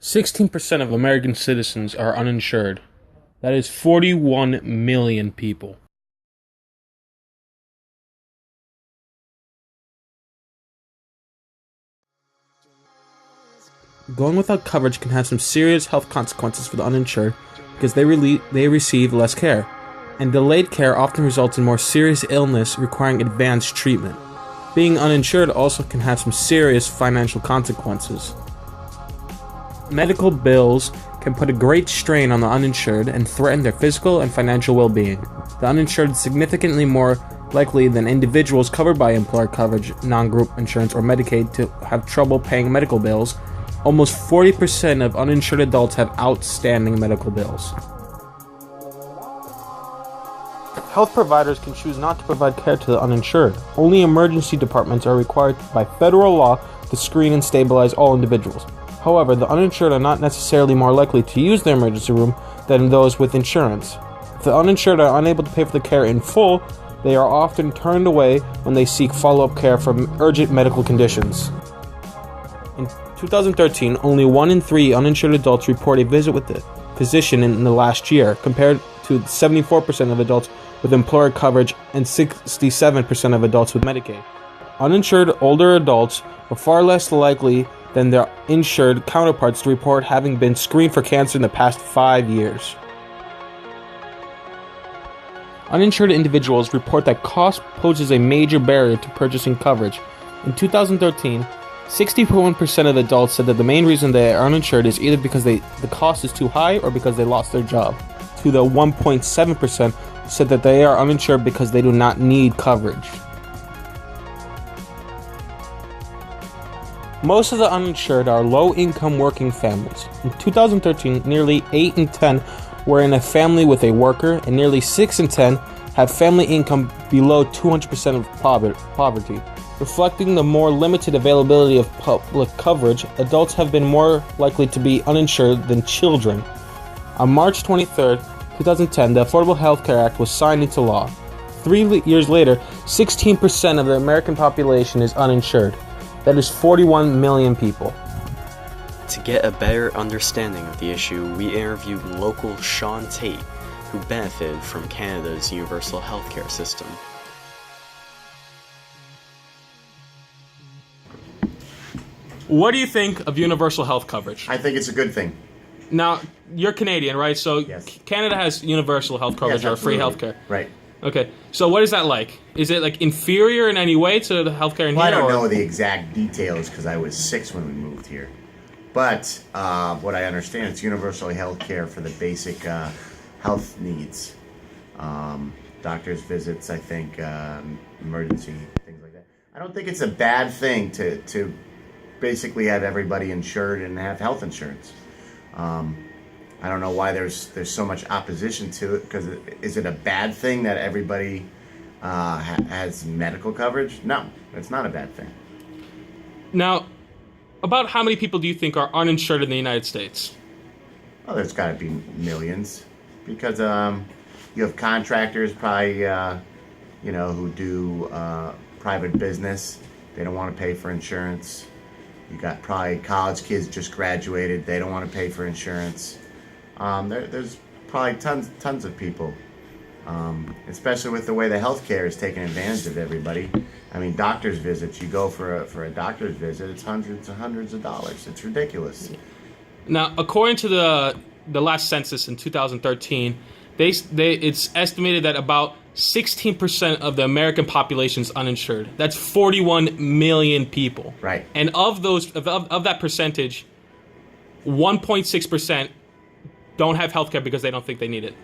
16% of American citizens are uninsured. That is 41 million people. Going without coverage can have some serious health consequences for the uninsured because they receive less care, and delayed care often results in more serious illness requiring advanced treatment. Being uninsured also can have some serious financial consequences. Medical bills can put a great strain on the uninsured and threaten their physical and financial well-being. The uninsured is significantly more likely than individuals covered by employer coverage, non-group insurance, or Medicaid to have trouble paying medical bills. Almost 40% of uninsured adults have outstanding medical bills. Health providers can choose not to provide care to the uninsured. Only emergency departments are required by federal law to screen and stabilize all individuals. However, the uninsured are not necessarily more likely to use the emergency room than those with insurance. If the uninsured are unable to pay for the care in full, they are often turned away when they seek follow-up care for urgent medical conditions. In 2013, only 1 in 3 uninsured adults report a visit with the physician in the last year, compared to 74% of adults with employer coverage and 67% of adults with Medicaid. Uninsured older adults are far less likely than their insured counterparts to report having been screened for cancer in the past 5 years. Uninsured individuals report that cost poses a major barrier to purchasing coverage. In 2013, 61% of adults said that the main reason they are uninsured is either because the cost is too high or because they lost their job. To the 1.7% said that they are uninsured because they do not need coverage. Most of the uninsured are low-income working families. In 2013, nearly 8 in 10 were in a family with a worker, and nearly 6 in 10 have family income below 200% of poverty. Reflecting the more limited availability of public coverage, adults have been more likely to be uninsured than children. On March 23, 2010, the Affordable Health Care Act was signed into law. 3 years later, 16% of the American population is uninsured. That is 41 million people. To get a better understanding of the issue, we interviewed local Sean Tate, who benefited from Canada's universal healthcare system. What do you think of universal health coverage? I think it's a good thing. Now, you're Canadian, right? So Yes. Canada has universal health coverage, Yes, or free absolutely. healthcare. Right. Okay. So what is that like? Is it like inferior in any way to the healthcare in Well, I here? don't or- know the exact details because I was 6 when we moved here. But what I understand, it's universal health care for the basic health needs. Doctor's visits, I think, emergency, things like that. I don't think it's a bad thing to basically have everybody insured and have health insurance. I don't know why there's so much opposition to it, because is it a bad thing that everybody has medical coverage? No, it's not a bad thing. Now, about how many people do you think are uninsured in the United States? Well, there's got to be millions, because you have contractors probably, who do private business. They don't want to pay for insurance. You got probably college kids just graduated. They don't want to pay for insurance. There's probably tons of people, especially with the way the healthcare is taking advantage of everybody. I mean, doctor's visits. You go for a doctor's visit, it's hundreds and hundreds of dollars. It's ridiculous. Now, according to the last census in 2013, it's estimated that about 16% of the American population is uninsured. That's 41 million people. Right. And of that percentage, 1.6% don't have health care because they don't think they need it.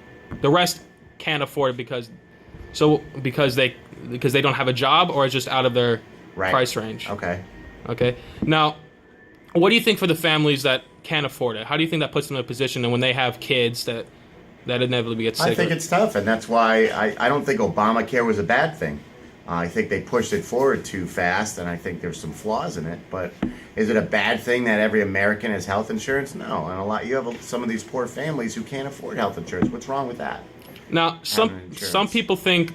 The rest can't afford it because they don't have a job, or it's just out of their price range. Okay. Now, what do you think for the families that can't afford it? How do you think that puts them in a position, and when they have kids that inevitably get sick? I think it's tough, and that's why I don't think Obamacare was a bad thing. I think they pushed it forward too fast, and I think there's some flaws in it. But is it a bad thing that every American has health insurance? No, and you have some of these poor families who can't afford health insurance. What's wrong with that? Now, some people think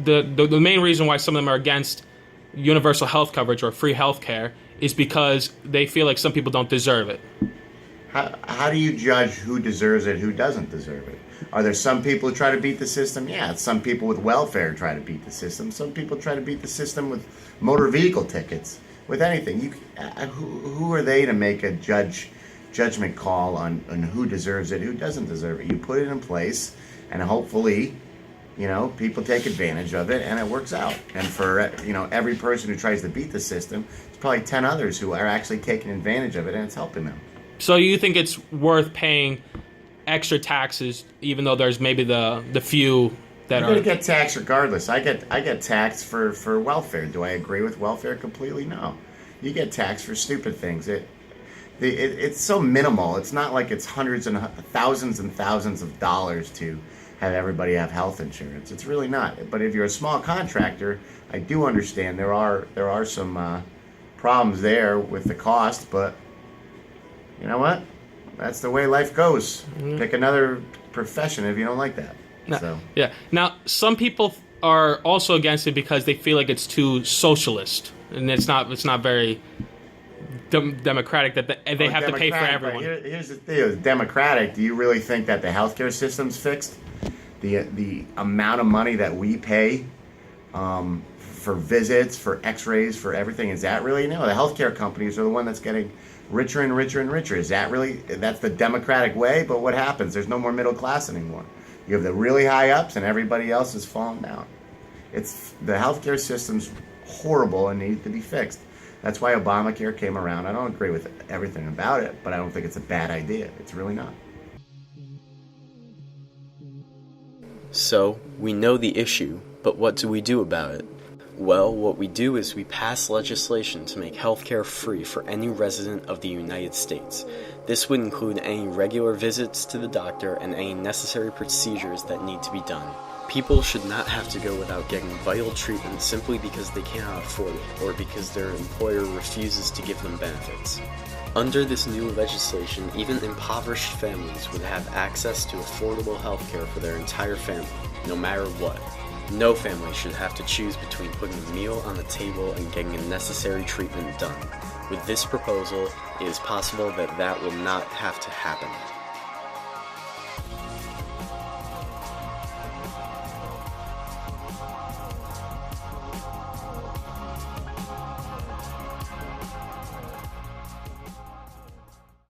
the main reason why some of them are against universal health coverage or free health care is because they feel like some people don't deserve it. How do you judge who deserves it, who doesn't deserve it? Are there some people who try to beat the system? Yeah, some people with welfare try to beat the system. Some people try to beat the system with motor vehicle tickets, with anything. Who are they to make a judgment call on who deserves it, who doesn't deserve it? You put it in place, and hopefully, people take advantage of it, and it works out. And for every person who tries to beat the system, there's probably 10 others who are actually taking advantage of it, and it's helping them. So you think it's worth paying extra taxes, even though there's maybe the few that You're going to get taxed regardless. I get taxed for welfare. Do I agree with welfare completely? No. You get taxed for stupid things. It's so minimal. It's not like it's hundreds and thousands of dollars to have everybody have health insurance. It's really not. But if you're a small contractor, I do understand there are some problems there with the cost, but you know what? That's the way life goes. Pick another profession if you don't like that. Yeah. Now, some people are also against it because they feel like it's too socialist, and it's not very democratic that they have to pay for everyone. Here's the thing: it's democratic. Do you really think that the healthcare system's fixed? The amount of money that we pay for visits, for X-rays, for everything, is that really? No, the healthcare companies are the one that's getting richer and richer and richer. Is that really? That's the democratic way? But what happens? There's no more middle class anymore. You have the really high ups, and everybody else is falling down. The healthcare system's horrible and needs to be fixed. That's why Obamacare came around. I don't agree with everything about it, but I don't think it's a bad idea. It's really not. So, we know the issue, but what do we do about it? Well, what we do is we pass legislation to make healthcare free for any resident of the United States. This would include any regular visits to the doctor and any necessary procedures that need to be done. People should not have to go without getting vital treatment simply because they cannot afford it, or because their employer refuses to give them benefits. Under this new legislation, even impoverished families would have access to affordable healthcare for their entire family, no matter what. No family should have to choose between putting a meal on the table and getting a necessary treatment done. With this proposal, it is possible that will not have to happen.